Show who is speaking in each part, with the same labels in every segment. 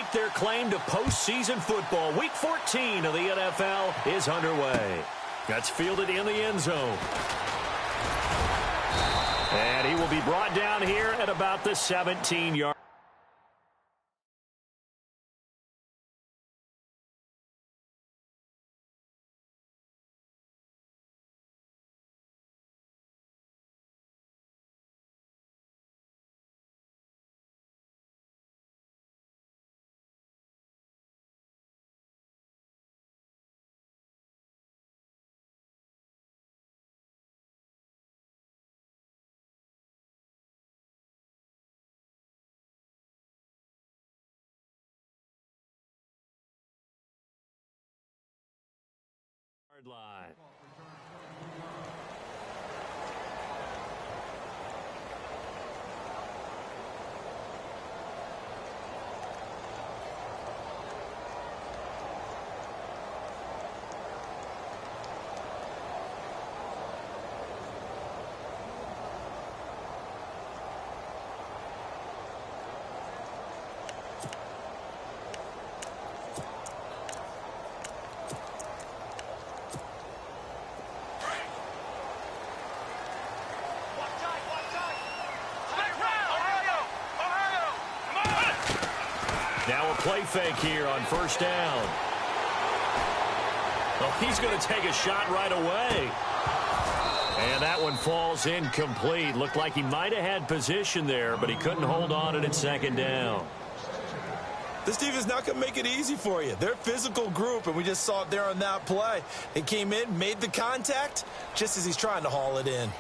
Speaker 1: stake their claim to postseason football. Week 14 of the NFL is underway. That's fielded in the end zone. And he will be brought down here at about the 17-yard. Line. Now a play fake here on first down. Well, he's going to take a shot right away. And that one falls incomplete. Looked like he might have had position there, but he couldn't hold on to it at second down.
Speaker 2: This defense not going to make it easy for you. They're a physical group, and we just saw it there on that play. It came in, made the contact, just as he's trying to haul it in.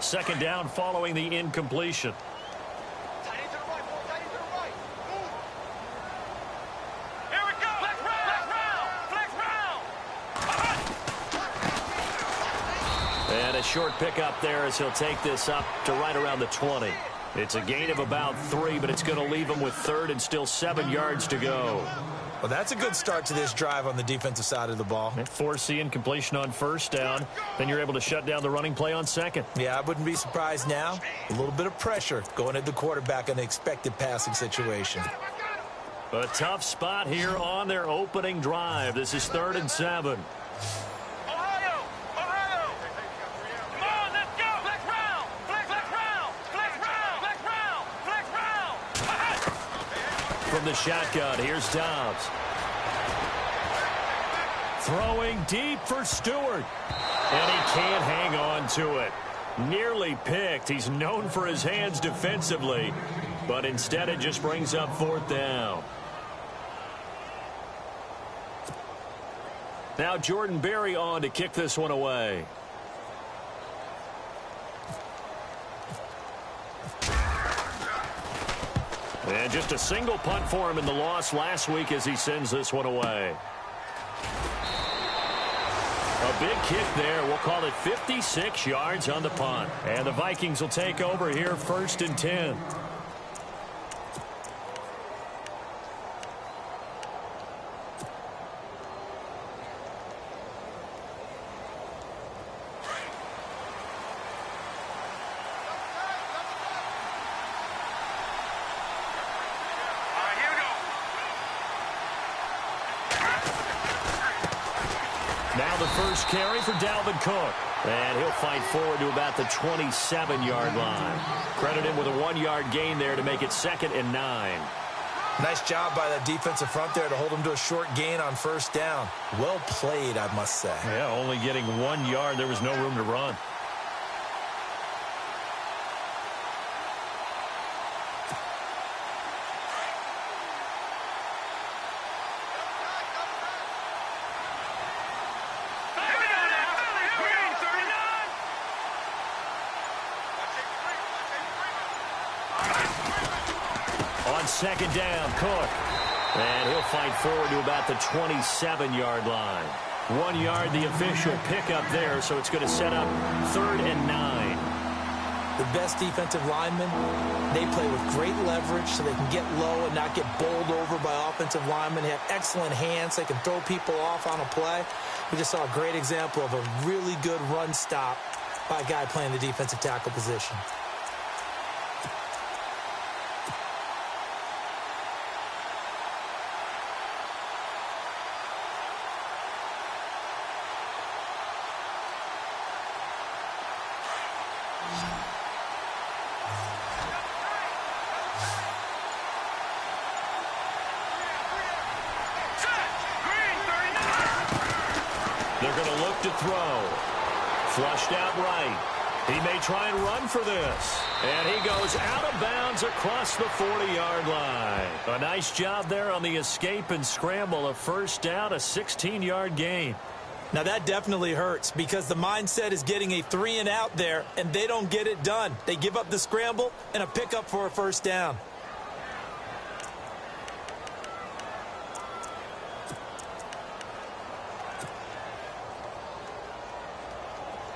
Speaker 1: Second down following the incompletion.
Speaker 3: Tight end to the right, ball. Tight end to the right. Move. Here we go. Flex round.
Speaker 1: And a short pickup there as he'll take this up to right around the 20. It's a gain of about 3, but it's going to leave him with third and still 7 yards to go.
Speaker 2: Well, that's a good start to this drive on the defensive side of the ball.
Speaker 1: Force the incompletion on first down. Then you're able to shut down the running play on second.
Speaker 2: Yeah, I wouldn't be surprised now. A little bit of pressure going at the quarterback in an expected passing situation.
Speaker 1: A tough spot here on their opening drive. This is 3rd and 7.
Speaker 3: Ohio. Come on, let's go. Flex round.
Speaker 1: From the shotgun, here's Dobbs. Throwing deep for Stewart. And he can't hang on to it. Nearly picked. He's known for his hands defensively, but instead it just brings up 4th down. Now Jordan Berry on to kick this one away. And just a single punt for him in the loss last week as he sends this one away. A big kick there. We'll call it 56 yards on the punt. And the Vikings will take over here 1st and 10. Now the first carry for Dalvin Cook. And he'll fight forward to about the 27-yard line. Credit him with a 1-yard gain there to make it 2nd and 9.
Speaker 2: Nice job by that defensive front there to hold him to a short gain on first down. Well played, I must say.
Speaker 1: Yeah, only getting 1 yard. There was no room to run. Second down, Cook. And he'll fight forward to about the 27-yard line. 1 yard, the official pickup there, so it's going to set up 3rd and 9.
Speaker 2: The best defensive linemen, they play with great leverage so they can get low and not get bowled over by offensive linemen. They have excellent hands. They can throw people off on a play. We just saw a great example of a really good run stop by a guy playing the defensive tackle position.
Speaker 1: They're going to look to throw. Flushed out right. He may try and run for this. And he goes out of bounds across the 40-yard line. A nice job there on the escape and scramble. A first down, a 16-yard gain.
Speaker 2: Now that definitely hurts because the mindset is getting a 3-and-out there, and they don't get it done. They give up the scramble and a pickup for a first down.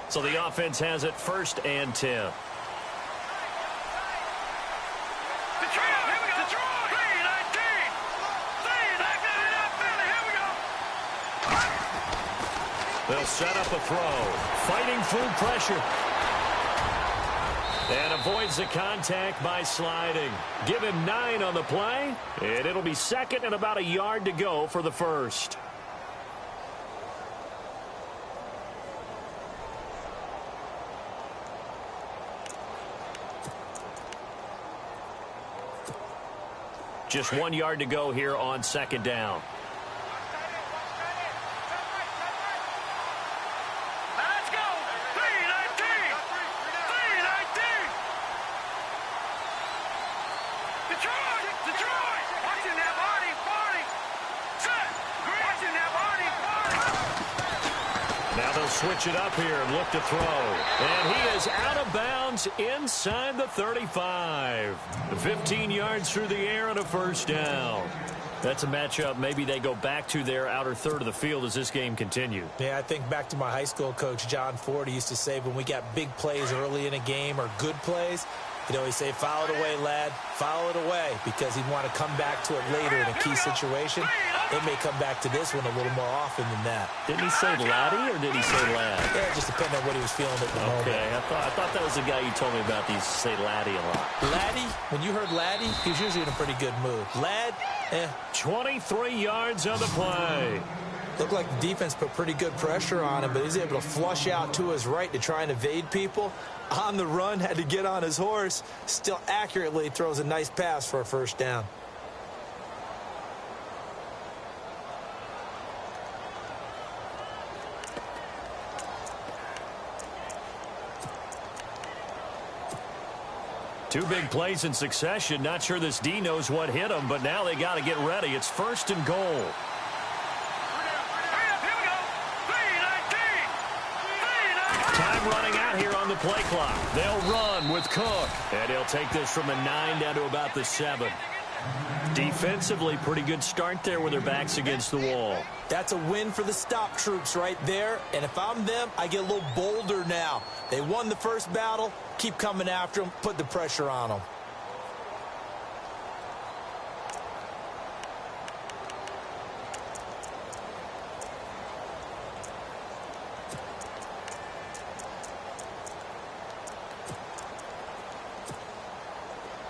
Speaker 1: So the offense has it 1st and 10. They'll set up a throw. Fighting through pressure. And avoids the contact by sliding. Give him 9 on the play. And it'll be 2nd and about a yard to go for the first. Just 1 yard to go here on 2nd down.
Speaker 3: Let's go! 3-19! 3-19! Detroit! Detroit! Watching that body! Set! Watching that body!
Speaker 1: Now they'll switch it up here and look to throw. And he is out of bounds inside the 35. 15 yards through the air and a first down. That's a matchup maybe they go back to their outer third of the field as this game continues.
Speaker 2: Yeah, I think back to my high school coach, John Ford. He used to say when we got big plays early in a game or good plays, he'd always say, foul it away, lad. Foul it away, because he'd want to come back to it later in a key situation. They may come back to this one a little more often than that.
Speaker 1: Didn't he say laddie or did he say lad?
Speaker 2: Yeah, it just depended on what he was feeling at the moment.
Speaker 1: Okay, I thought that was the guy you told me about. He used to say laddie a lot.
Speaker 2: Laddie, when you heard laddie, he was usually in a pretty good mood. Lad,
Speaker 1: 23 yards on the play.
Speaker 2: Looked like the defense put pretty good pressure on him, but he was able to flush out to his right to try and evade people. On the run, had to get on his horse. Still accurately throws a nice pass for a first down.
Speaker 1: Two big plays in succession. Not sure this D knows what hit him, but now they got to get ready. It's 1st and goal. Time running out here on the play clock. They'll run with Cook. And he'll take this from the 9 down to about the 7. Defensively, pretty good start there with their backs against the wall.
Speaker 2: That's a win for the stop troops right there. And if I'm them, I get a little bolder now. They won the first battle. Keep coming after them. Put the pressure on them.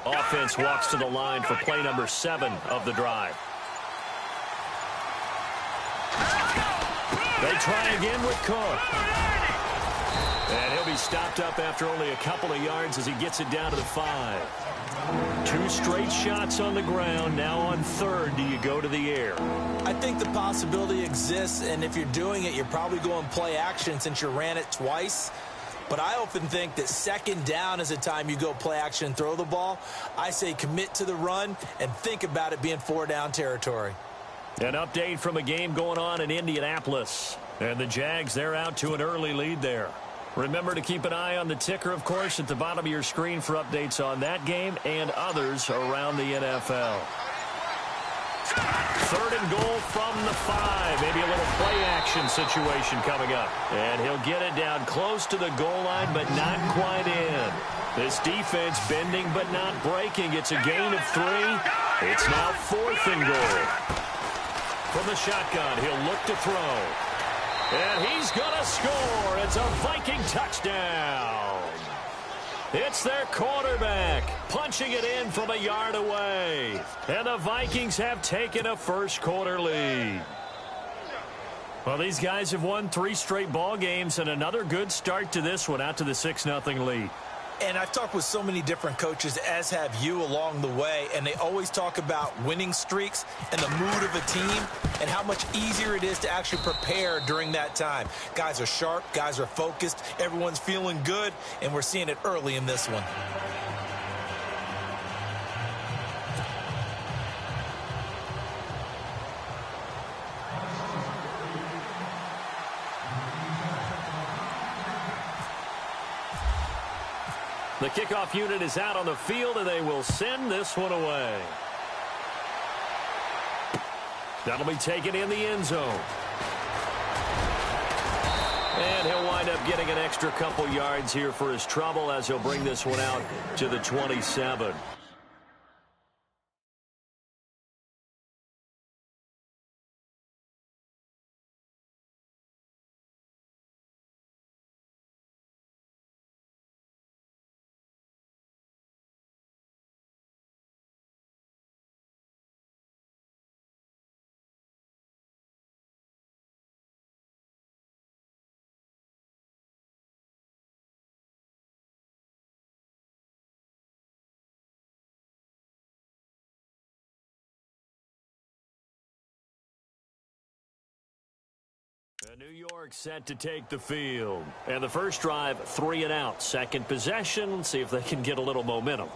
Speaker 1: Offense walks to the line for play number 7 of the drive. They try again with Cook. And he'll be stopped up after only a couple of yards as he gets it down to the 5. 2 straight shots on the ground. Now on 3rd, do you go to the air?
Speaker 2: I think the possibility exists, and if you're doing it, you're probably going play action since you ran it twice. But I often think that 2nd down is the time you go play action and throw the ball. I say commit to the run and think about it being 4-down territory.
Speaker 1: An update from a game going on in Indianapolis. And the Jags, they're out to an early lead there. Remember to keep an eye on the ticker, of course, at the bottom of your screen for updates on that game and others around the NFL. Third and goal from the 5. Maybe a little play action situation coming up. And he'll get it down close to the goal line, but not quite in. This defense bending but not breaking. It's a gain of 3. It's now 4th and goal. From the shotgun, he'll look to throw. And he's going to score. It's a Viking touchdown. It's their quarterback punching it in from a yard away. And the Vikings have taken a first-quarter lead. Well, these guys have won 3 straight ball games and another good start to this one out to the 6-0 lead.
Speaker 2: And I've talked with so many different coaches, as have you, along the way, and they always talk about winning streaks and the mood of a team and how much easier it is to actually prepare during that time. Guys are sharp, guys are focused, everyone's feeling good, and we're seeing it early in this one.
Speaker 1: The kickoff unit is out on the field, and they will send this one away. That'll be taken in the end zone. And he'll wind up getting an extra couple yards here for his trouble as he'll bring this one out to the 27. New York set to take the field. And the first drive, 3 and out. Second possession, see if they can get a little momentum.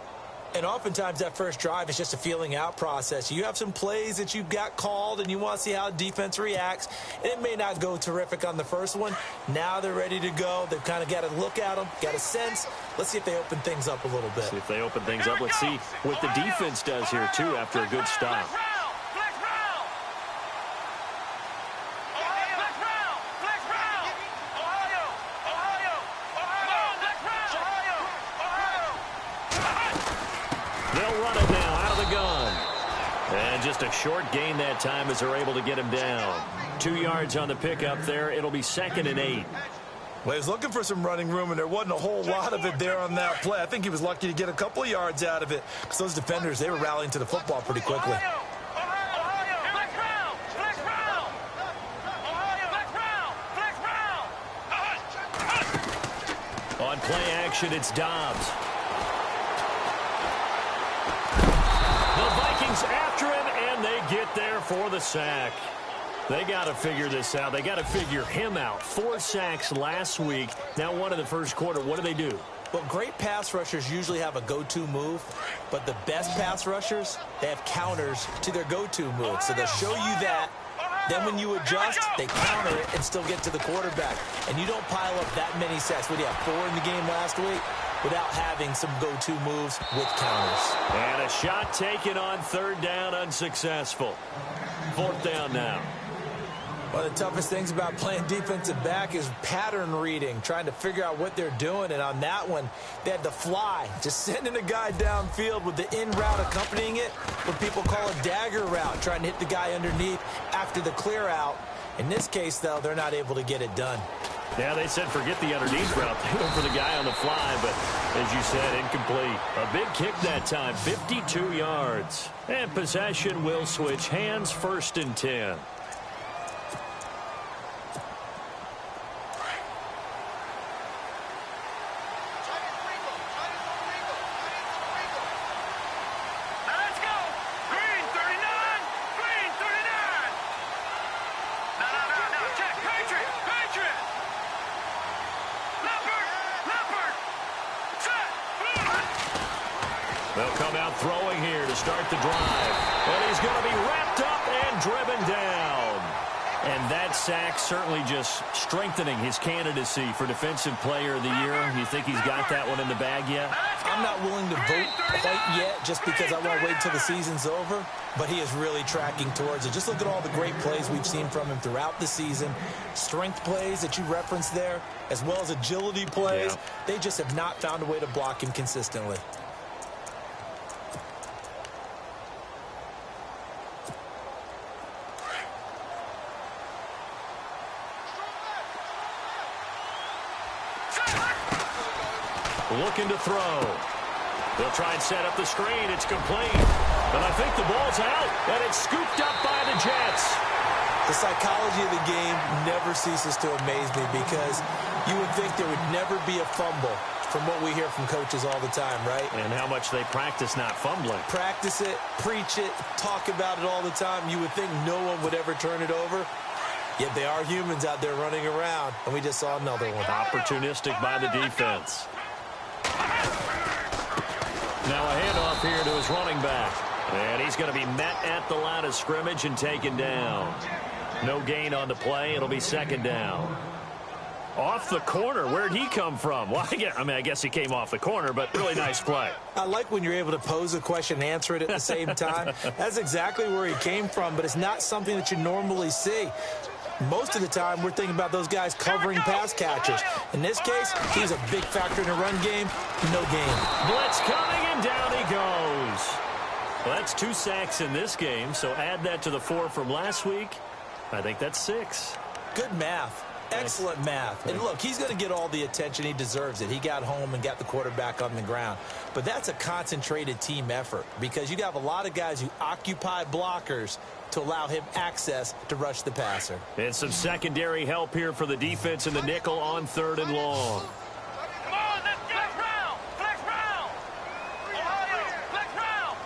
Speaker 2: And oftentimes that first drive is just a feeling out process. You have some plays that you've got called and you want to see how defense reacts. And it may not go terrific on the first one. Now they're ready to go. They've kind of got to look at them, got a sense. Let's see if they open things up a little bit.
Speaker 1: See if they open things up. Let's see what the defense does here, too, after a good stop. Just a short gain that time as they're able to get him down. 2 yards on the pickup there. It'll be 2nd and 8.
Speaker 2: Well, he was looking for some running room, and there wasn't a whole lot of it there on that play. I think he was lucky to get a couple of yards out of it because those defenders, they were rallying to the football pretty quickly.
Speaker 1: On play action, it's Dobbs. The Vikings after him, and they get there for the sack. They got to figure this out. They got to figure him out. 4 sacks last week. Now one in the first quarter. What do?
Speaker 2: Well, great pass rushers usually have a go-to move, but the best pass rushers, they have counters to their go-to move. So they'll show you that. Then when you adjust, they counter it and still get to the quarterback. And you don't pile up that many sacks. What do you have, 4 in the game last week? Without having some go-to moves with counters.
Speaker 1: And a shot taken on 3rd down, unsuccessful. 4th down now.
Speaker 2: One of the toughest things about playing defensive back is pattern reading, trying to figure out what they're doing. And on that one, they had to fly, just sending a guy downfield with the in route accompanying it, what people call a dagger route, trying to hit the guy underneath after the clear out. In this case, though, they're not able to get it done.
Speaker 1: Yeah, they said forget the underneath route. They went for the guy on the fly, but as you said, incomplete. A big kick that time, 52 yards. And possession will switch hands, 1st and 10. They'll come out throwing here to start the drive. And he's going to be wrapped up and driven down. And that sack certainly just strengthening his candidacy for Defensive Player of the Year. You think he's got that one in the bag yet?
Speaker 2: I'm not willing to vote quite yet just because I want to wait until the season's over, but he is really tracking towards it. Just look at all the great plays we've seen from him throughout the season. Strength plays that you referenced there, as well as agility plays.
Speaker 1: Yeah.
Speaker 2: They just have not found a way to block him consistently.
Speaker 1: Looking to throw. They'll try and set up the screen. It's complete. But I think the ball's out, and it's scooped up by the Jets.
Speaker 2: The psychology of the game never ceases to amaze me because you would think there would never be a fumble from what we hear from coaches all the time, right?
Speaker 1: And how much they practice not fumbling.
Speaker 2: Practice it, preach it, talk about it all the time. You would think no one would ever turn it over. Yet they are humans out there running around, and we just saw another one.
Speaker 1: Opportunistic by the defense. Now a handoff here to his running back. And he's going to be met at the line of scrimmage and taken down. No gain on the play. It'll be second down. Off the corner. Where'd he come from? Well, I guess he came off the corner, but really nice play.
Speaker 2: I like when you're able to pose a question and answer it at the same time. That's exactly where he came from, but it's not something that you normally see. Most of the time, we're thinking about those guys covering pass catchers. In this case, he's a big factor in the run game. No gain.
Speaker 1: Blitz coming, and down he goes. Well, that's 2 sacks in this game, so add that to the 4 from last week. I think that's 6.
Speaker 2: Good math. Excellent math. And look, he's going to get all the attention. He deserves it. He got home and got the quarterback on the ground. But that's a concentrated team effort because you have a lot of guys who occupy blockers to allow him access to rush the passer.
Speaker 1: And some secondary help here for the defense in the nickel on 3rd and long.
Speaker 3: Come on, let's flex round. Flex round. Ohio, flex round.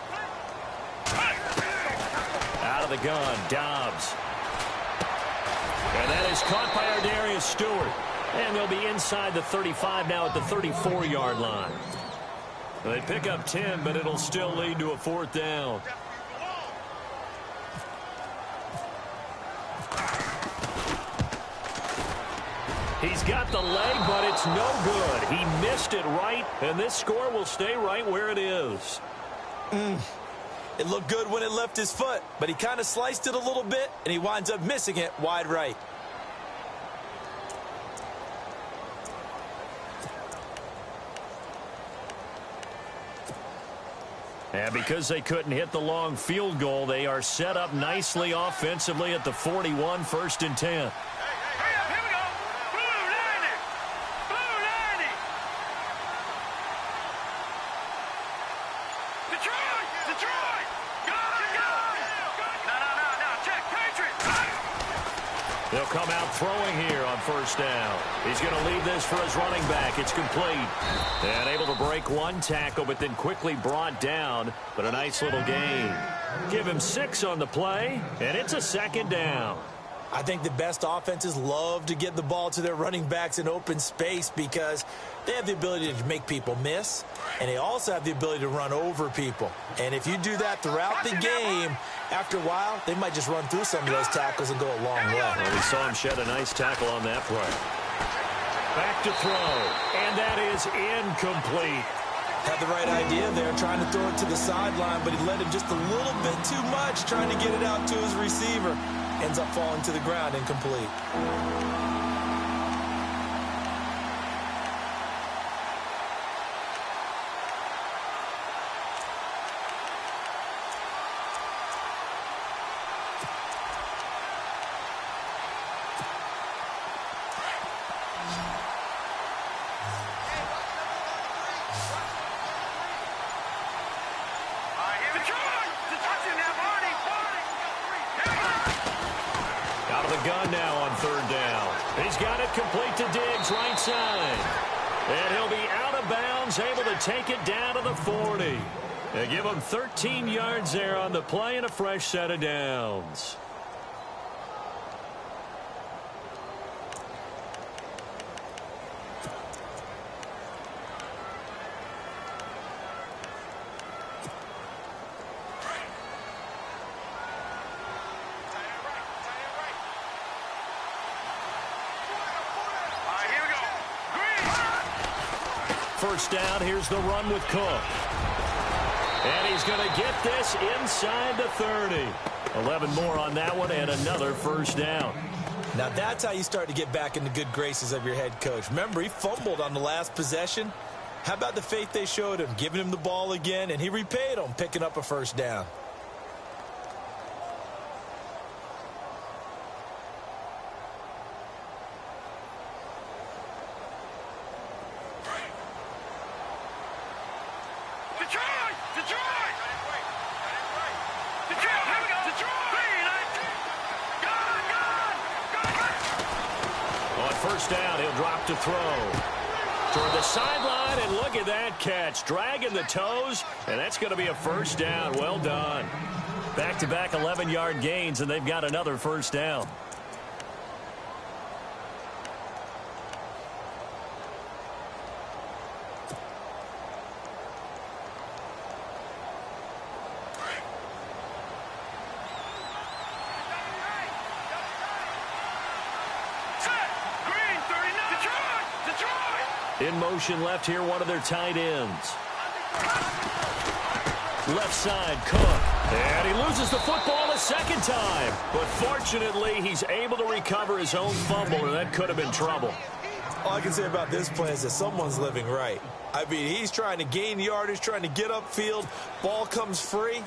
Speaker 1: Out of the gun, Dobbs. And that is caught by Ardarius Stewart. And they'll be inside the 35 now at the 34-yard line. They pick up 10, but it'll still lead to a 4th down. He's got the leg, but it's no good. He missed it right, and this score will stay right where it is.
Speaker 2: It looked good when it left his foot, but he kind of sliced it a little bit, and he winds up missing it wide right.
Speaker 1: And because they couldn't hit the long field goal, they are set up nicely offensively at the 41, 1st and 10.
Speaker 3: Here we go. Blue 90. Blue 90. Detroit. Detroit. Go. No. Check. Patriots.
Speaker 1: They'll come out throwing here on 1st down. He's going to leave this for his running back. It's complete. And able to break 1 tackle, but then quickly brought down. But a nice little gain. Give him 6 on the play, and it's a 2nd down.
Speaker 2: I think the best offenses love to get the ball to their running backs in open space because they have the ability to make people miss, and they also have the ability to run over people. And if you do that throughout the game, after a while, they might just run through some of those tackles and go a long way.
Speaker 1: Well, we saw him shed a nice tackle on that play. Back to throw, and that is incomplete.
Speaker 2: Had the right idea there, trying to throw it to the sideline, but he led him just a little bit too much, trying to get it out to his receiver. Ends up falling to the ground, incomplete.
Speaker 1: Out of the gun now on 3rd down. He's got it complete to Diggs, right side. And he'll be out of bounds, able to take it down to the 40. They give him 13 yards there on the play and a fresh set of downs. first down. Here's the run with Cook. And he's going to get this inside the 30. 11 more on that one and another first down.
Speaker 2: Now that's how you start to get back in the good graces of your head coach. Remember, he fumbled on the last possession. How about the faith they showed him, giving him the ball again, and he repaid them, picking up a first down.
Speaker 1: First down, he'll drop to throw. Toward the sideline, and look at that catch. Dragging the toes, and that's going to be a first down. Well done. Back-to-back 11-yard gains, and they've got another first down. In motion left here, one of their tight ends. Left side, Cook. And he loses the football a second time. But fortunately, he's able to recover his own fumble, or that could have been trouble.
Speaker 2: All I can say about this play is that someone's living right. I mean, he's trying to gain yardage, trying to get upfield. Ball comes free.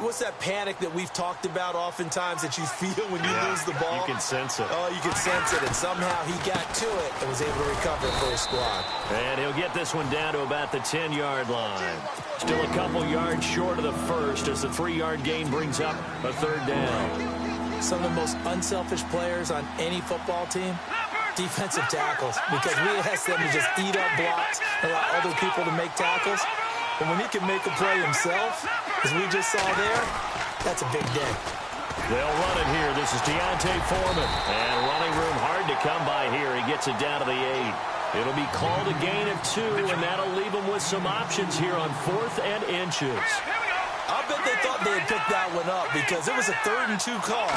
Speaker 2: What's that panic that we've talked about oftentimes that you feel when you lose the ball?
Speaker 1: You can sense it.
Speaker 2: Oh, you can sense it. And somehow he got to it and was able to recover for his squad.
Speaker 1: And he'll get this one down to about the 10-yard line. Still a couple yards short of the first as the 3-yard gain brings up a third down.
Speaker 2: Some of the most unselfish players on any football team, defensive tackles, because we ask them to just eat up blocks and allow other people to make tackles. But when he can make a play himself, as we just saw there, that's a big day.
Speaker 1: They'll run it here. This is Deontay Foreman. And running room hard to come by here. He gets it down to the 8. It'll be called a gain of 2, and that'll leave him with some options here on 4th and inches.
Speaker 2: I bet they thought they had picked that one up because it was a 3rd and 2 call.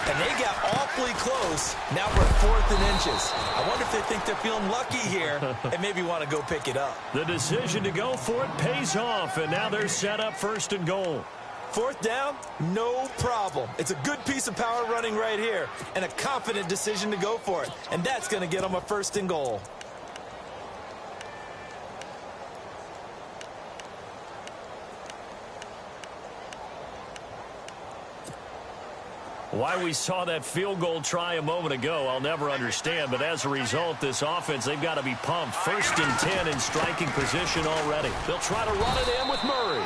Speaker 2: And they got awfully close. Now we're at 4th and inches. I wonder if they think they're feeling lucky here and maybe want to go pick it up.
Speaker 1: The decision to go for it pays off, and now they're set up 1st and goal.
Speaker 2: 4th down, no problem. It's a good piece of power running right here and a confident decision to go for it. And that's going to get them a 1st and goal.
Speaker 1: Why we saw that field goal try a moment ago, I'll never understand. But as a result, this offense, they've got to be pumped. 1st and 10 in striking position already. They'll try to run it in with Murray.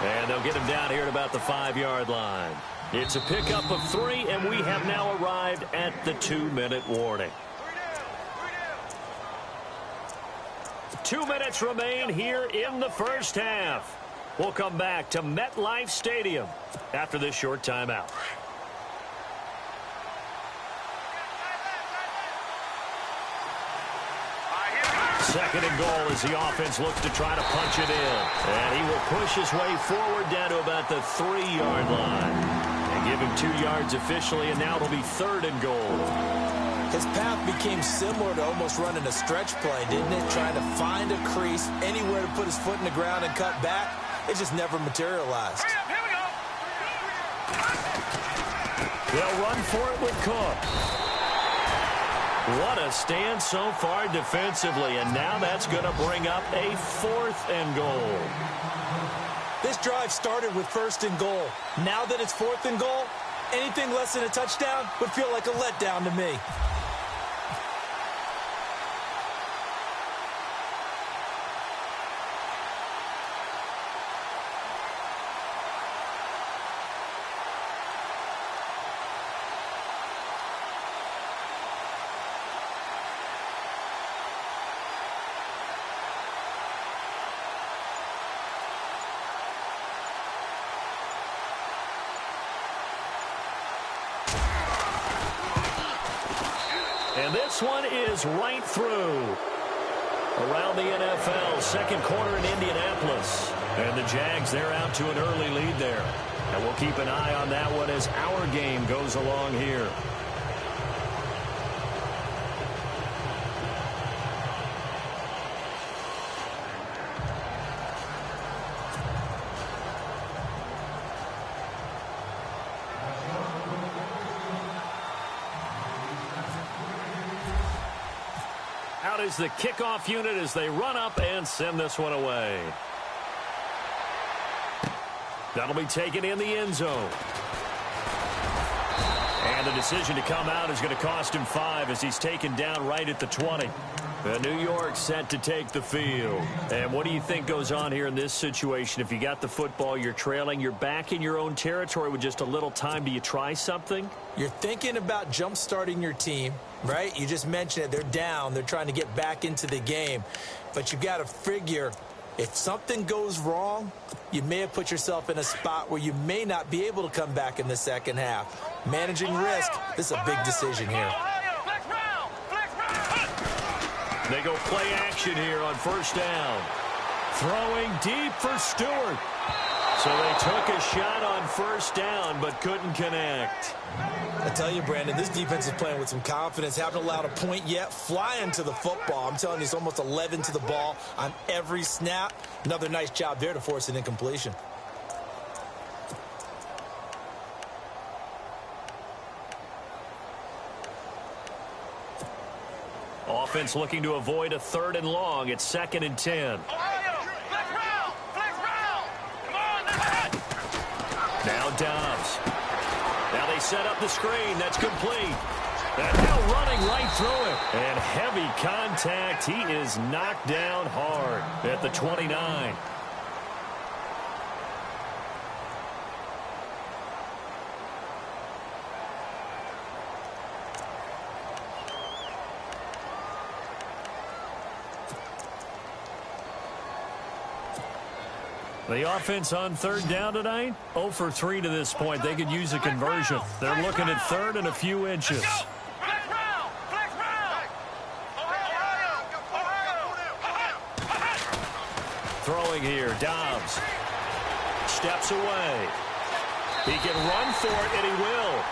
Speaker 1: And they'll get him down here at about the 5-yard line. It's a pickup of 3, and we have now arrived at the 2-minute warning. 2 minutes remain here in the first half. We'll come back to MetLife Stadium after this short timeout. 2nd and goal as the offense looks to try to punch it in. And he will push his way forward down to about the 3-yard line. And give him 2 yards officially, and now it'll be 3rd and goal.
Speaker 2: His path became similar to almost running a stretch play, didn't it? Trying to find a crease, anywhere to put his foot in the ground and cut back. It just never materialized.
Speaker 3: Here we go.
Speaker 1: They'll run for it with Cook. What a stand so far defensively, and now that's going to bring up a 4th and goal.
Speaker 2: This drive started with 1st and goal. Now that it's 4th and goal, anything less than a touchdown would feel like a letdown to me.
Speaker 1: And this one is right through. Around the NFL, 2nd quarter in Indianapolis. And the Jags, they're out to an early lead there. And we'll keep an eye on that one as our game goes along here. is the kickoff unit as they run up and send this one away. That'll be taken in the end zone. And the decision to come out is going to cost him 5 as he's taken down right at the 20. New York set to take the field. And what do you think goes on here in this situation? If you got the football, you're trailing, you're back in your own territory with just a little time. Do you try something?
Speaker 2: You're thinking about jump-starting your team, right? You just mentioned it. They're down. They're trying to get back into the game. But you've got to figure, if something goes wrong, you may have put yourself in a spot where you may not be able to come back in the second half. Managing risk, this is a big decision here.
Speaker 1: They go play action here on first down. Throwing deep for Stewart. So they took a shot on first down but couldn't connect.
Speaker 2: I tell you, Brandon, this defense is playing with some confidence. Haven't allowed a point yet. Flying to the football. I'm telling you, it's almost 11 to the ball on every snap. Another nice job there to force an incompletion.
Speaker 1: Offense looking to avoid a 3rd and long. It's 2nd and 10. Now Dobbs. Now they set up the screen. That's complete. And now running right through it. And heavy contact. He is knocked down hard at the 29. The offense on 3rd down tonight, 0 for 3 to this point. They could use a conversion. They're looking at 3rd and a few inches. Throwing here, Dobbs. Steps away. He can run for it, and he will.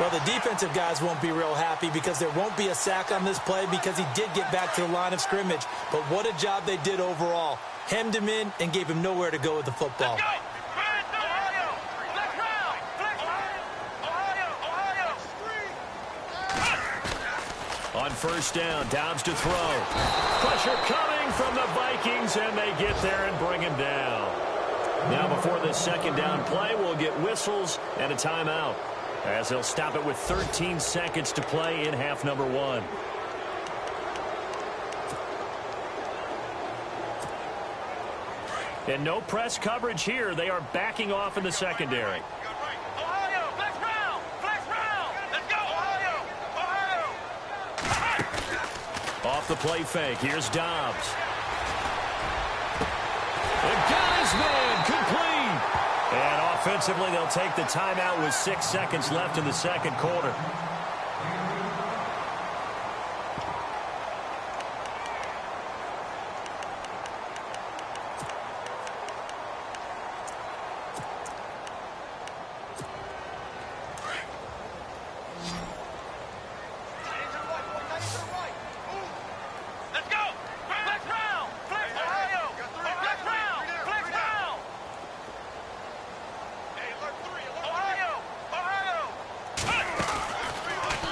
Speaker 2: Well, the defensive guys won't be real happy because there won't be a sack on this play because he did get back to the line of scrimmage. But what a job they did overall. Hemmed him in and gave him nowhere to go with the football.
Speaker 1: On first down, Dobbs to throw. Pressure coming from the Vikings, and they get there and bring him down. Now before the 2nd down play, we'll get whistles and a timeout, as they'll stop it with 13 seconds to play in half number 1. And no press coverage here. They are backing off in the secondary. Off the play fake. Here's Dobbs. The guy's man complete. And offensively, they'll take the timeout with 6 seconds left in the 2nd quarter.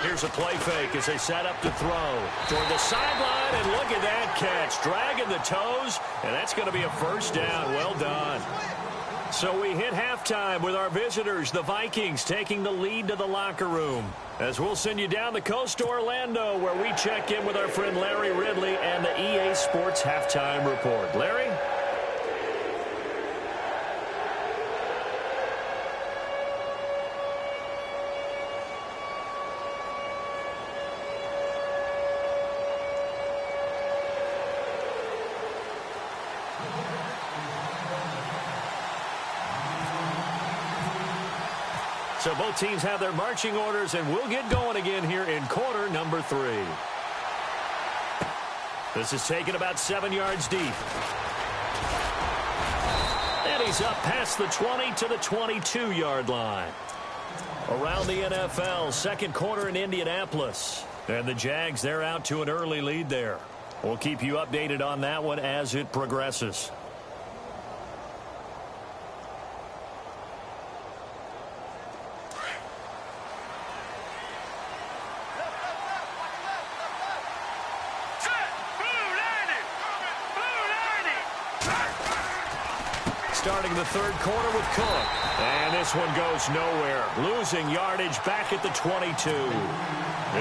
Speaker 1: Here's a play fake as they set up to throw. Toward the sideline, and look at that catch. Dragging the toes, and that's going to be a first down. Well done. So we hit halftime with our visitors, the Vikings, taking the lead to the locker room. As we'll send you down the coast to Orlando, where we check in with our friend Larry Ridley and the EA Sports Halftime Report. Larry? So both teams have their marching orders, and we'll get going again here in quarter number 3. This is taken about 7 yards deep. And he's up past the 20 to the 22-yard line. Around the NFL, 2nd quarter in Indianapolis. And the Jags, they're out to an early lead there. We'll keep you updated on that one as it progresses. starting the third quarter with Cook. And this one goes nowhere. Losing yardage back at the 22.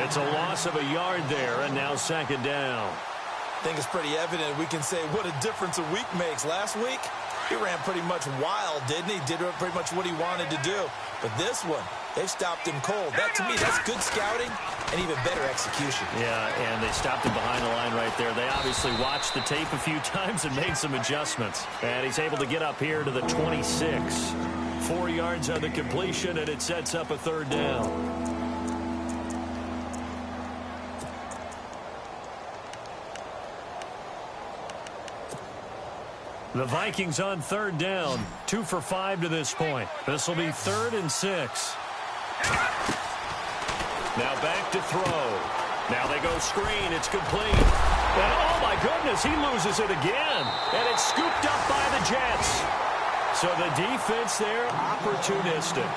Speaker 1: It's a loss of a yard there, and now second down.
Speaker 2: I think it's pretty evident we can say what a difference a week makes. Last week, he ran pretty much wild, didn't he? Did pretty much what he wanted to do. But this one, they've stopped him cold. That, to me, that's good scouting and even better execution.
Speaker 1: Yeah, and they stopped him behind the line right there. They obviously watched the tape a few times and made some adjustments. And he's able to get up here to the 26. 4 yards on the completion, and it sets up a third down. The Vikings on third down. 2 for 5 to this point. This will be 3rd and 6. Now back to throw. Now they go screen. It's complete. And oh my goodness, he loses it again. And it's scooped up by the Jets. So the defense there, opportunistic.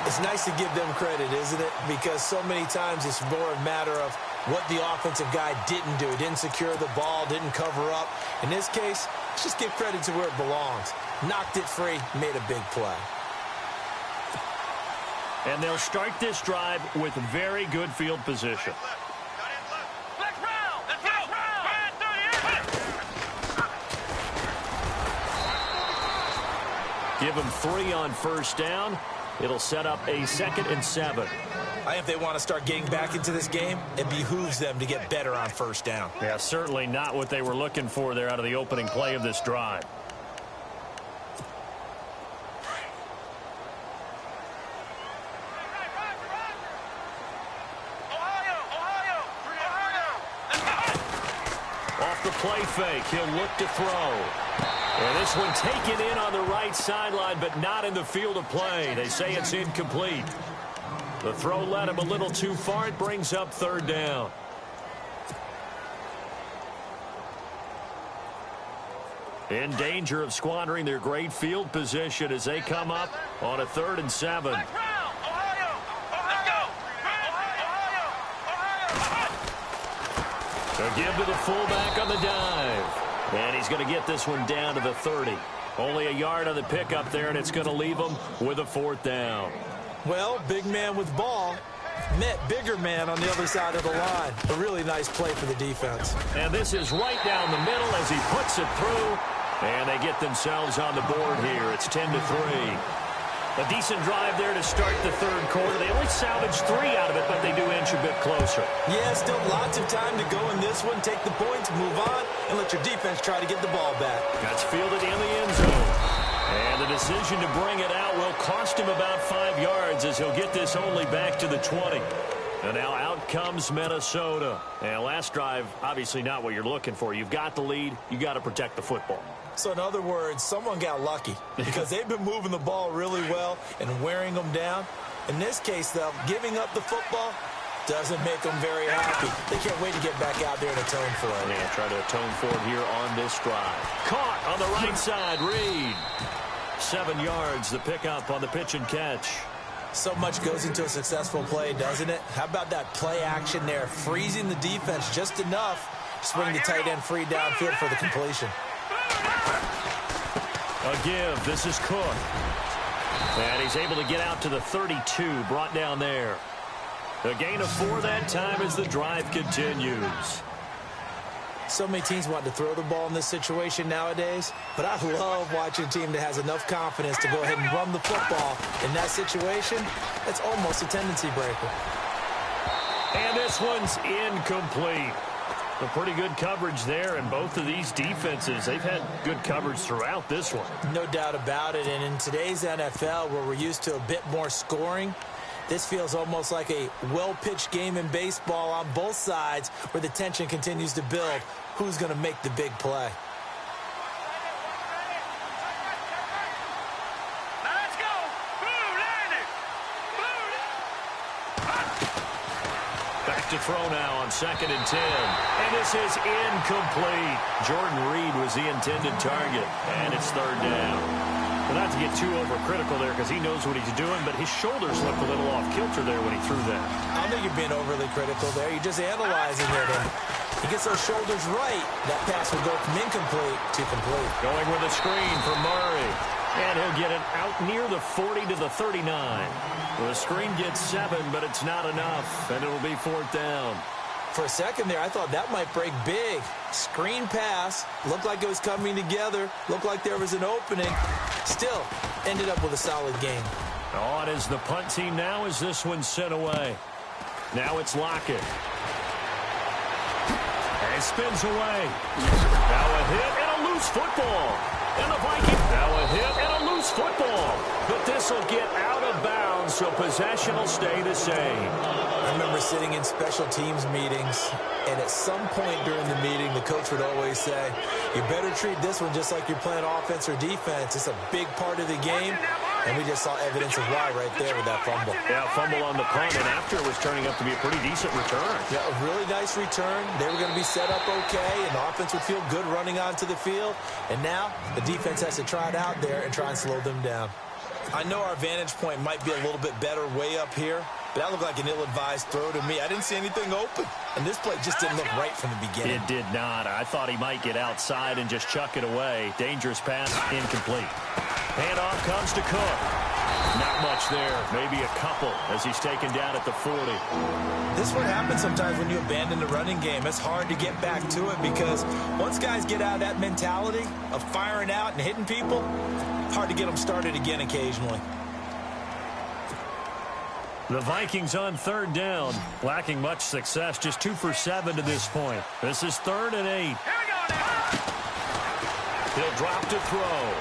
Speaker 2: It's nice to give them credit, isn't it? Because so many times it's more a matter of what the offensive guy didn't do. Didn't secure the ball, didn't cover up. In this case, let's just give credit to where it belongs. Knocked it free, made a big play.
Speaker 1: And they'll start this drive with very good field position. Give them 3 on first down. It'll set up a 2nd and 7.
Speaker 2: I think if they want to start getting back into this game, it behooves them to get better on first down.
Speaker 1: Yeah, certainly not what they were looking for there out of the opening play of this drive. Off the play fake, he'll look to throw. And this one taken in on the right sideline, but not in the field of play. They say it's incomplete. The throw led him a little too far. It brings up third down. In danger of squandering their great field position as they come up on a 3rd and 7. A give to the fullback on the dive. And he's going to get this one down to the 30. Only a yard on the pickup there, and it's going to leave him with a 4th down.
Speaker 2: Well, big man with ball met bigger man on the other side of the line. A really nice play for the defense.
Speaker 1: And this is right down the middle as he puts it through. And they get themselves on the board here. It's 10-3. A decent drive there to start the third quarter. They only salvaged 3 out of it, but they do inch a bit closer.
Speaker 2: Yeah, still lots of time to go in this one. Take the points, move on, and let your defense try to get the ball back.
Speaker 1: That's fielded in the end zone. And the decision to bring it out will cost him about 5 yards as he'll get this only back to the 20. And now out comes Minnesota. And last drive, obviously not what you're looking for. You've got the lead. You got to protect the football.
Speaker 2: So in other words, someone got lucky because they've been moving the ball really well and wearing them down. In this case, though, giving up the football doesn't make them very happy. They can't wait to get back out there and atone for it.
Speaker 1: Yeah, try to atone for it here on this drive. Caught on the right side, Reed. 7 yards, the pickup on the pitch and catch.
Speaker 2: So much goes into a successful play, doesn't it? How about that play action there? Freezing the defense just enough to bring the tight end free downfield for the completion.
Speaker 1: A give. This is Cook. And he's able to get out to the 32, brought down there. A gain of 4 that time as the drive continues.
Speaker 2: So many teams want to throw the ball in this situation nowadays, but I love watching a team that has enough confidence to go ahead and run the football. In that situation, that's almost a tendency breaker.
Speaker 1: And this one's incomplete. A pretty good coverage there, and both of these defenses, they've had good coverage throughout this one.
Speaker 2: No doubt about it, and in today's NFL, where we're used to a bit more scoring, this feels almost like a well-pitched game in baseball on both sides where the tension continues to build. Who's going to make the big play?
Speaker 3: Let's go! Blue landed!
Speaker 1: Back to throw now on 2nd and 10. And this is incomplete. Jordan Reed was the intended target, and it's 3rd down. Well, not to get too overcritical there because he knows what he's doing, but his shoulders looked a little off kilter there when he threw that.
Speaker 2: I don't think you're being overly critical there. You're just analyzing it. And he gets those shoulders right. That pass will go from incomplete to complete.
Speaker 1: Going with a screen for Murray. And he'll get it out near the 40 to the 39. The screen gets 7, but it's not enough, and it'll be 4th down.
Speaker 2: For a second there, I thought that might break big. Screen pass. Looked like it was coming together. Looked like there was an opening. Still, ended up with a solid game.
Speaker 1: On is the punt team now as this one's sent away. Now it's Lockett. And it spins away. Now a hit and a loose football. And the Vikings now a hit and a loose football. But this will get out of bounds, so possession will stay the same.
Speaker 2: I remember sitting in special teams meetings, and at some point during the meeting, the coach would always say, you better treat this one just like you're playing offense or defense. It's a big part of the game, and we just saw evidence of why right there with that fumble.
Speaker 1: Yeah, fumble on the punt, and after it was turning up to be a pretty decent return.
Speaker 2: Yeah, a really nice return. They were going to be set up okay, and the offense would feel good running onto the field. And now the defense has to try it out there and try and slow them down. I know our vantage point might be a little bit better way up here, but that looked like an ill-advised throw to me. I didn't see anything open, and this play just didn't look right from the beginning.
Speaker 1: It did not. I thought he might get outside and just chuck it away. Dangerous pass, incomplete. Handoff comes to Cook. Not much there. Maybe a couple as he's taken down at the 40.
Speaker 2: This is what happens sometimes when you abandon the running game. It's hard to get back to it because once guys get out of that mentality of firing out and hitting people, it's hard to get them started again occasionally.
Speaker 1: The Vikings on 3rd down, lacking much success, just 2 for 7 to this point. This is 3rd and 8. He'll drop to throw,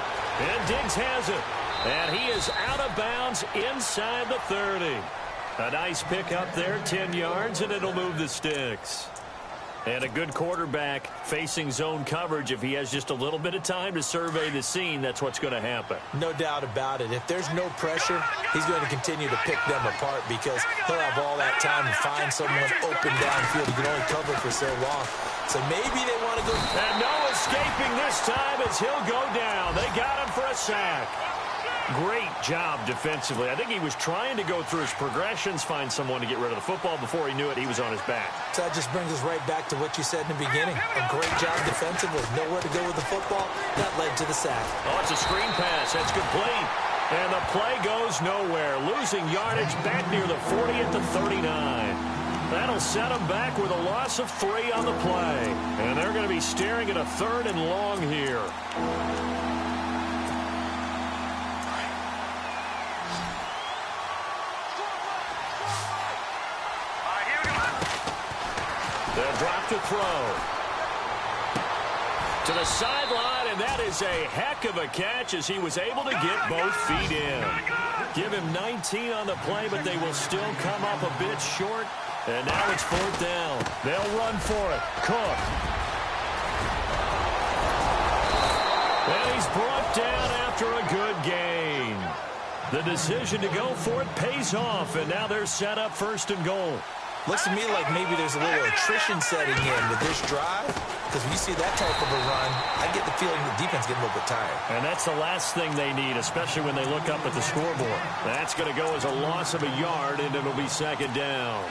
Speaker 1: and Diggs has it. And he is out of bounds inside the 30. A nice pick up there, 10 yards, and it'll move the sticks. And a good quarterback facing zone coverage. If he has just a little bit of time to survey the scene, that's what's going to happen.
Speaker 2: No doubt about it. If there's no pressure, he's going to continue to pick them apart because he'll have all that time to find someone open downfield. He can only cover for so long. So maybe they want to go.
Speaker 1: And no escaping this time as he'll go down. They got him for a sack. Great job defensively. I think he was trying to go through his progressions, find someone to get rid of the football. Before he knew it, he was on his back.
Speaker 2: So that just brings us right back to what you said in the beginning. A great job defensively. Nowhere to go with the football. That led to the sack.
Speaker 1: Oh, it's a screen pass. That's complete. And the play goes nowhere. Losing yardage back near the 40 at the 39. That'll set them back with a loss of 3 on the play. And they're going to be staring at a 3rd and long here. They'll drop to throw. To the sideline, and that is a heck of a catch as he was able to get both feet in. Give him 19 on the play, but they will still come up a bit short. And now it's 4th down. They'll run for it. Cook. And he's brought down after a good gain. The decision to go for it pays off, and now they're set up 1st and goal.
Speaker 2: Looks to me like maybe there's a little attrition setting in with this drive. Because when you see that type of a run, I get the feeling the defense getting a little bit tired. And
Speaker 1: that's the last thing they need, especially when they look up at the scoreboard. That's going to go as a loss of a yard, and it'll be 2nd down.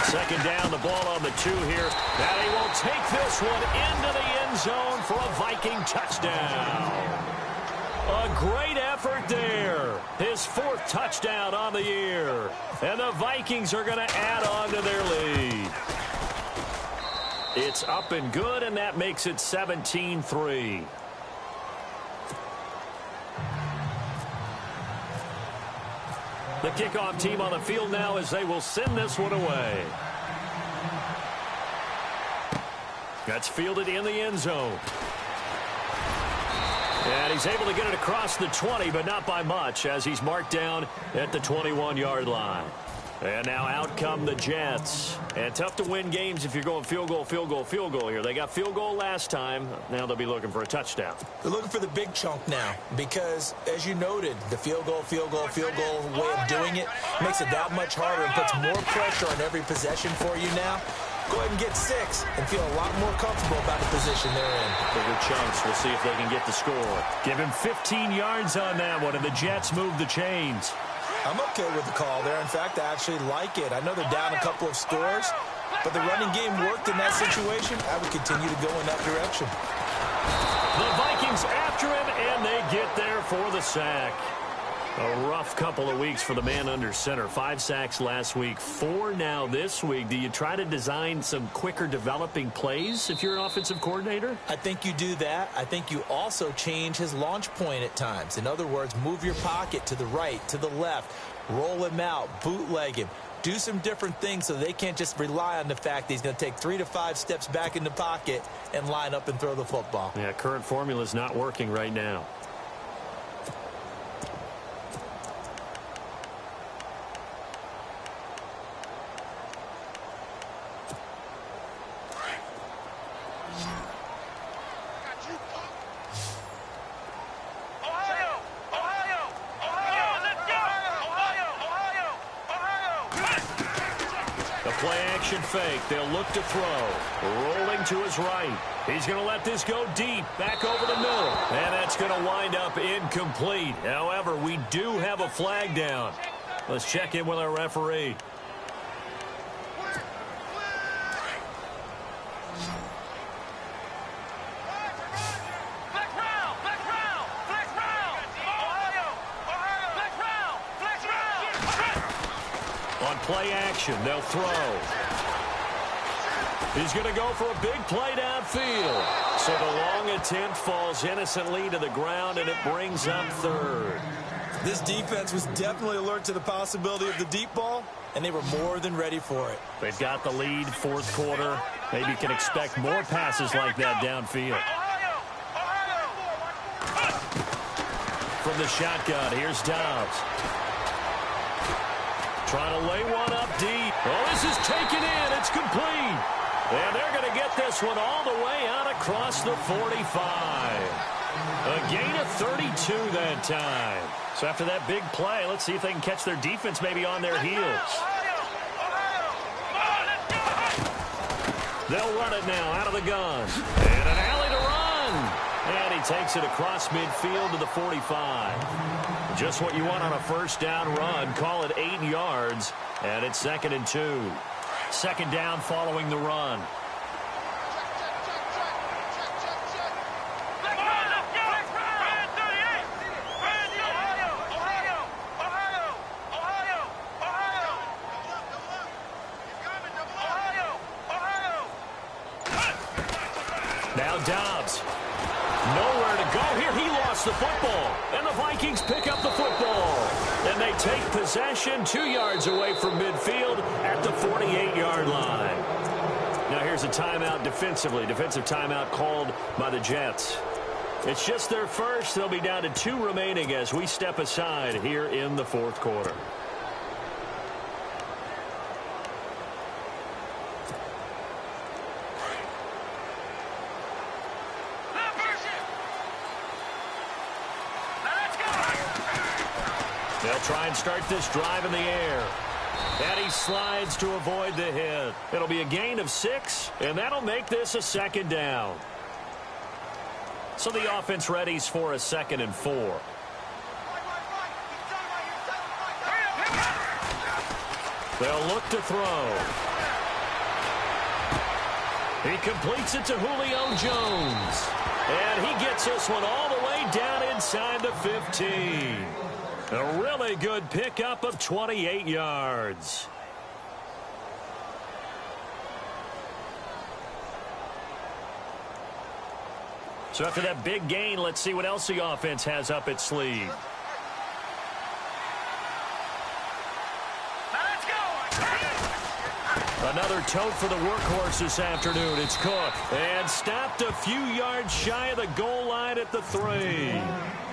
Speaker 1: Second down, the ball on the 2 here. And he will take this one into the end zone for a Viking touchdown. A great effort there. His 4th touchdown on the year. And the Vikings are going to add on to their lead. It's up and good, and that makes it 17-3. The kickoff team on the field now as they will send this one away. That's fielded in the end zone. And he's able to get it across the 20, but not by much as he's marked down at the 21-yard line. And now out come the Jets. And tough to win games if you're going field goal, field goal, field goal here. They got field goal last time. Now they'll be looking for a touchdown.
Speaker 2: They're looking for the big chunk now because, as you noted, the field goal way of doing it makes it that much harder and puts more pressure on every possession for you now. Go ahead and get 6 and feel a lot more comfortable about the position they're in.
Speaker 1: Bigger chunks. We'll see if they can get the score. Give him 15 yards on that one, and the Jets move the chains.
Speaker 2: I'm okay with the call there. In fact, I actually like it. I know they're down a couple of scores, But the running game worked in that situation. I would continue to go in that direction.
Speaker 1: The Vikings after him, and they get there for the sack. A rough couple of weeks for the man under center. 5 sacks last week, 4 now this week. Do you try to design some quicker developing plays if you're an offensive coordinator?
Speaker 2: I think you do that. I think you also change his launch point at times. In other words, move your pocket to the right, to the left, roll him out, bootleg him. Do some different things so they can't just rely on the fact that he's going to take 3 to 5 steps back in the pocket and line up and throw the football.
Speaker 1: Yeah, current formula is not working right now.
Speaker 3: Play-action
Speaker 1: fake. They'll look to throw. Rolling to his right. He's going to let this go deep. Back over the middle. And that's going to wind up incomplete. However, we do have a flag down. Let's check in with our referee. Play action. They'll throw. He's going to go for a big play downfield. So the long attempt falls innocently to the ground, and it brings up third.
Speaker 2: This defense was definitely alert to the possibility of the deep ball, and they were more than ready for it.
Speaker 1: They've got the lead, fourth quarter. Maybe you can expect more passes like that downfield. From the shotgun, here's Dobbs. Trying to lay one up deep. Oh, this is taken in. It's complete. And they're going to get this one all the way out across the 45. A gain of 32 that time. So after that big play, let's see if they can catch their defense maybe on their heels. They'll run it now out of the gun. And an alley to run. And he takes it across midfield to the 45. Just what you want on a first down run. Call it 8 yards. And it's 2nd and 2. Second down following the run. Now Dobbs. Nowhere to go here. He lost the football. And the Vikings pick up the football. And they take possession 2 yards away from midfield at the 48-yard line. Now here's a timeout defensively. Defensive timeout called by the Jets. It's just their first. They'll be down to 2 remaining as we step aside here in the fourth quarter. They'll try and start this drive in the air. And he slides to avoid the hit. It'll be a gain of 6, and that'll make this a second down. So the offense readies for a 2nd and 4. They'll look to throw. He completes it to Julio Jones. And he gets this one all the way down inside the 15. A really good pickup of 28 yards. So after that big gain, let's see what else the offense has up its sleeve. Another tote for the workhorse this afternoon. It's Cook. And stopped a few yards shy of the goal line at the 3.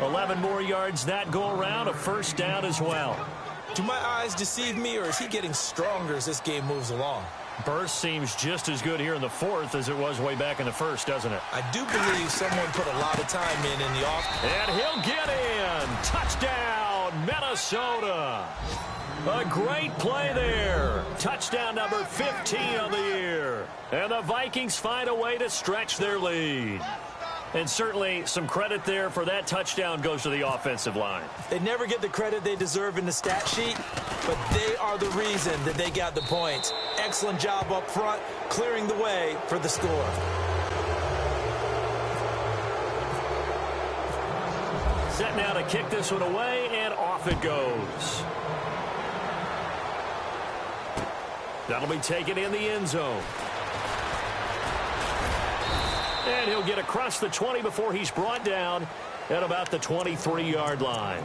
Speaker 1: 11 more yards that go around. A first down as well.
Speaker 2: Do my eyes deceive me, or is he getting stronger as this game moves along?
Speaker 1: Burst seems just as good here in the fourth as it was way back in the first, doesn't it?
Speaker 2: I do believe someone put a lot of time in the off.
Speaker 1: And he'll get in. Touchdown, Minnesota. A great play there. Touchdown number 15 on the year. And the Vikings find a way to stretch their lead. And certainly some credit there for that touchdown goes to the offensive line.
Speaker 2: They never get the credit they deserve in the stat sheet, but they are the reason that they got the points. excellent job up front, clearing the way for the score.
Speaker 1: Set now to kick this one away, and off it goes. That'll be taken in the end zone. And he'll get across the 20 before he's brought down at about the 23-yard line.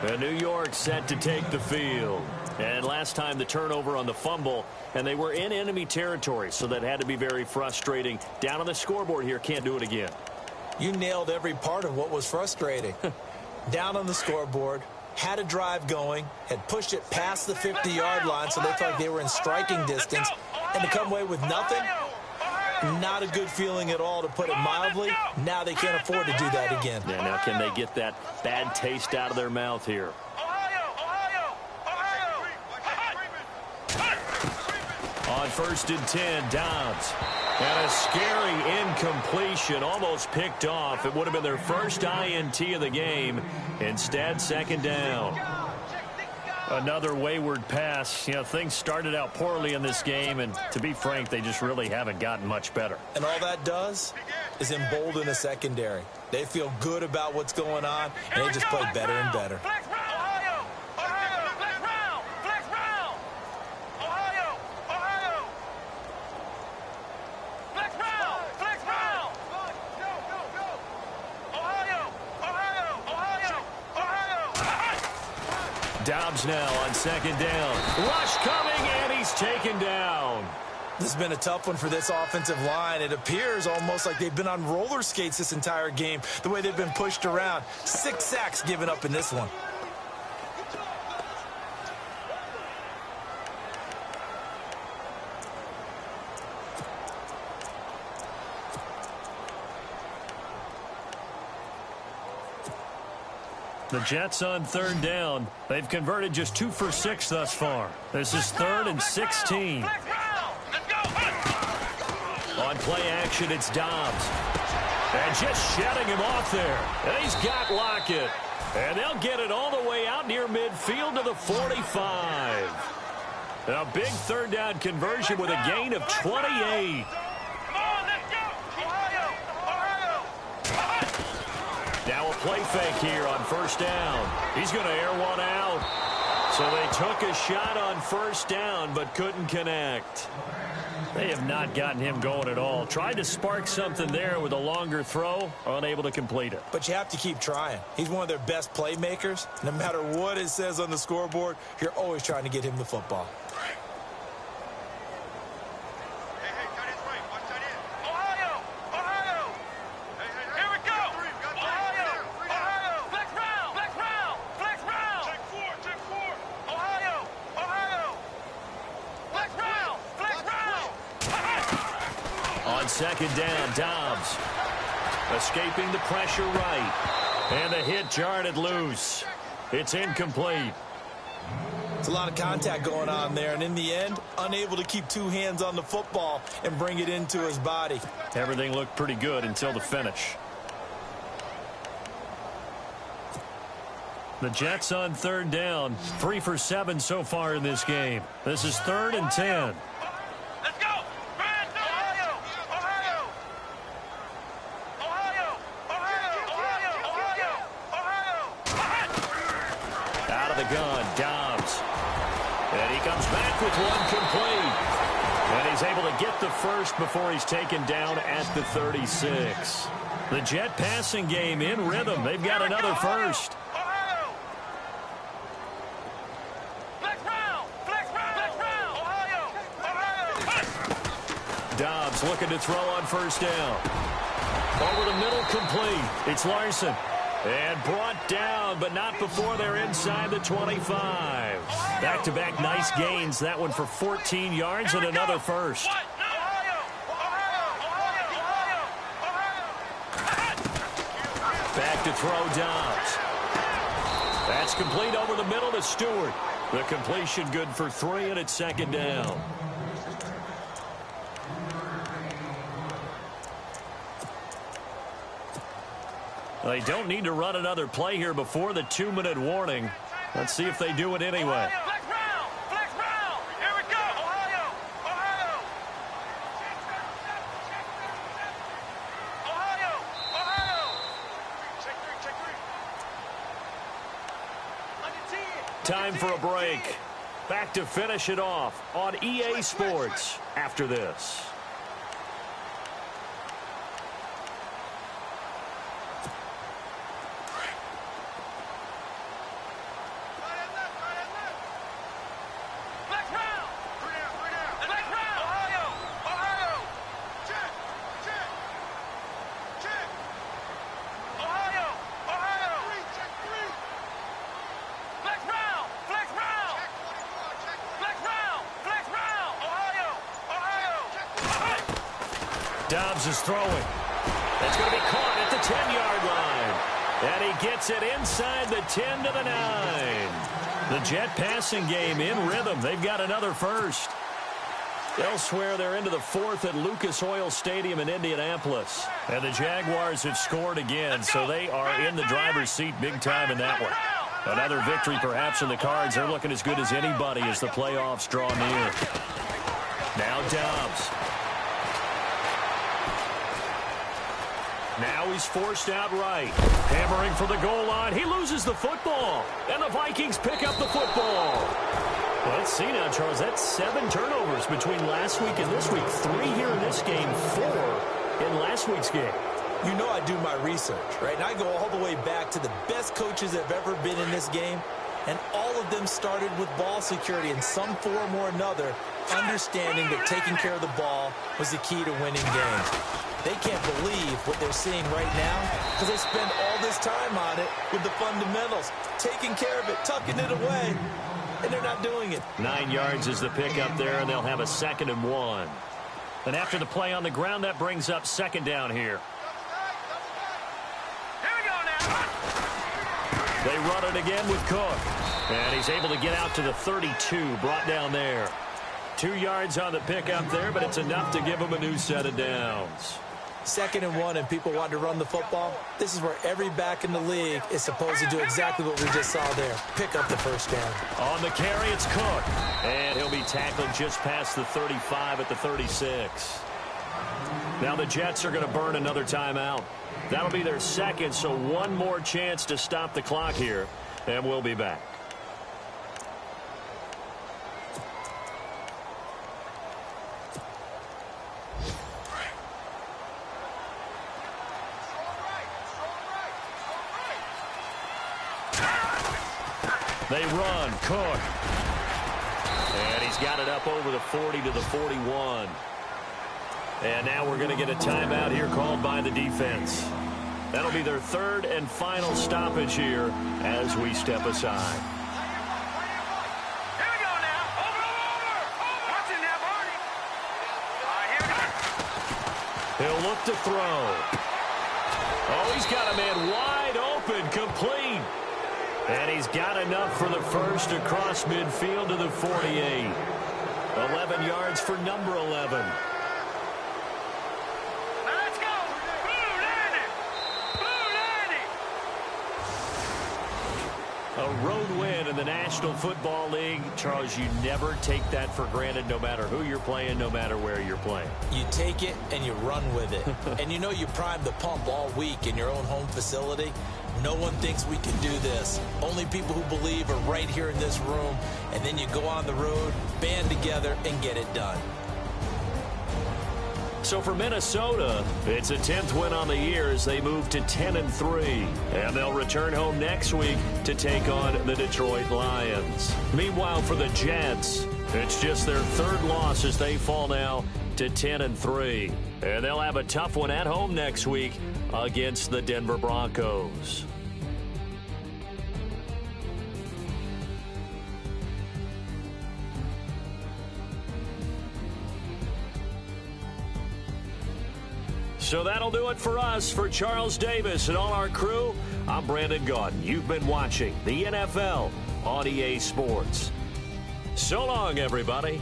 Speaker 1: And New York set to take the field. And last time the turnover on the fumble, and they were in enemy territory, so that had to be very frustrating. Down on the scoreboard here, can't do it again.
Speaker 2: You nailed every part of what was frustrating. Down on the scoreboard, had a drive going, had pushed it past the 50-yard line, so they felt like they were in striking distance, and to come away with nothing, not a good feeling at all, to put it mildly. Now they can't afford to do that again.
Speaker 1: Yeah, now can they get that bad taste out of their mouth here? On 1st and 10, Dobbs. And a scary incompletion, almost picked off. It would have been their first INT of the game. Instead, 2nd down. Another wayward pass. You know, things started out poorly in this game, and to be frank, they just really haven't gotten much better.
Speaker 2: And all that does is embolden a secondary. They feel good about what's going on, and they just play better and better.
Speaker 1: Dobbs now on 2nd down. Rush coming, and he's taken down.
Speaker 2: This has been a tough one for this offensive line. It appears almost like they've been on roller skates this entire game, the way they've been pushed around. 6 sacks given up in this one.
Speaker 1: The Jets on 3rd down. They've converted just 2 for 6 thus far. This is 3rd and 16. On play action, it's Dobbs. And just shutting him off there. And he's got Lockett. And they'll get it all the way out near midfield to the 45. A big 3rd down conversion with a gain of 28. Now a play fake here on 1st down. He's going to air one out. So they took a shot on 1st down but couldn't connect. They have not gotten him going at all. Tried to spark something there with a longer throw, unable to complete it.
Speaker 2: But you have to keep trying. He's one of their best playmakers. No matter what it says on the scoreboard, you're always trying to get him the football.
Speaker 1: On 2nd down, Dobbs escaping the pressure right. And the hit jarred it loose. It's incomplete.
Speaker 2: It's a lot of contact going on there, and in the end, unable to keep 2 hands on the football and bring it into his body.
Speaker 1: Everything looked pretty good until the finish. The Jets on 3rd down, 3 for 7 so far in this game. This is 3rd and 10.
Speaker 3: Let's go!
Speaker 1: Out of the gun, Dobbs. And he comes back with one complete. And he's able to get the first before he's taken down at the 36. The Jet passing game in rhythm. They've got another first. Dobbs looking to throw on 1st down. Over the middle, complete. It's Larson. And brought down, but not before they're inside the 25. Back-to-back nice gains. That one for 14 yards and another first. Back to throw, Dobbs. That's complete over the middle to Stewart. The completion good for 3, and it's 2nd down. They don't need to run another play here before the 2-minute warning. Let's see if they do it anyway.
Speaker 3: Flex round! Flex round! Here we go! Ohio!
Speaker 1: Time for a break. Back to finish it off on EA Sports after this.
Speaker 3: Dobbs
Speaker 1: is throwing. It's going to be caught at the 10-yard line. And he gets it inside the 10 to the 9. The Jet passing game in rhythm. They've got another first. Elsewhere, they're into the fourth at Lucas Oil Stadium in Indianapolis. And the Jaguars have scored again, so they are in the driver's seat big time in that one. Another victory perhaps in the cards. They're looking as good as anybody as the playoffs draw near. Now Dobbs. Now he's forced out right. Hammering for the goal line. He loses the football. And the Vikings pick up the football. Well, let's see now, Charles. That's 7 turnovers between last week and this week. 3 here in this game, 4 in last week's game.
Speaker 2: You know I do my research, right? And I go all the way back to the best coaches that have ever been in this game. And all of them started with ball security in some form or another, understanding that taking care of the ball was the key to winning games. They can't believe what they're seeing right now because they spend all this time on it with the fundamentals, taking care of it, tucking it away, and they're not doing it.
Speaker 1: 9 yards is the pickup there, and they'll have a 2nd and 1. And after the play on the ground, that brings up 2nd down here.
Speaker 3: Here we go now.
Speaker 1: They run it again with Cook. And he's able to get out to the 32, brought down there. 2 yards on the pickup there, but it's enough to give him a new set of downs.
Speaker 2: 2nd and 1 and people want to run the football. This is where every back in the league is supposed to do exactly what we just saw there. Pick up the first down.
Speaker 1: On the carry, it's Cook. And he'll be tackled just past the 35 at the 36. Now the Jets are going to burn another timeout. That'll be their 2nd, so one more chance to stop the clock here. And we'll be back. They run, Cook. And he's got it up over the 40 to the 41. And now we're going to get a timeout here called by the defense. That'll be their 3rd and final stoppage here as we step aside.
Speaker 3: Here we go now. Over. Watch it now, Barney. Here we go.
Speaker 1: He'll look to throw. Oh, he's got a man wide open, complete. And he's got enough for the first across midfield to the 48. 11 yards for number 11.
Speaker 3: Let's go. Blue Danny.
Speaker 1: A road win in the National Football League. Charles, you never take that for granted no matter who you're playing, no matter where you're playing.
Speaker 2: You take it and you run with it. And you know you prime the pump all week in your own home facility. No one thinks we can do this. Only people who believe are right here in this room. And then you go on the road, band together, and get it done.
Speaker 1: So for Minnesota, it's a 10th win on the year as they move to 10-3. And they'll return home next week to take on the Detroit Lions. Meanwhile, for the Jets, it's just their 3rd loss as they fall now to 10-3. And they'll have a tough one at home next week against the Denver Broncos. So that'll do it for us. For Charles Davis and all our crew, I'm Brandon Gaudin. You've been watching the NFL on EA Sports. So long, everybody.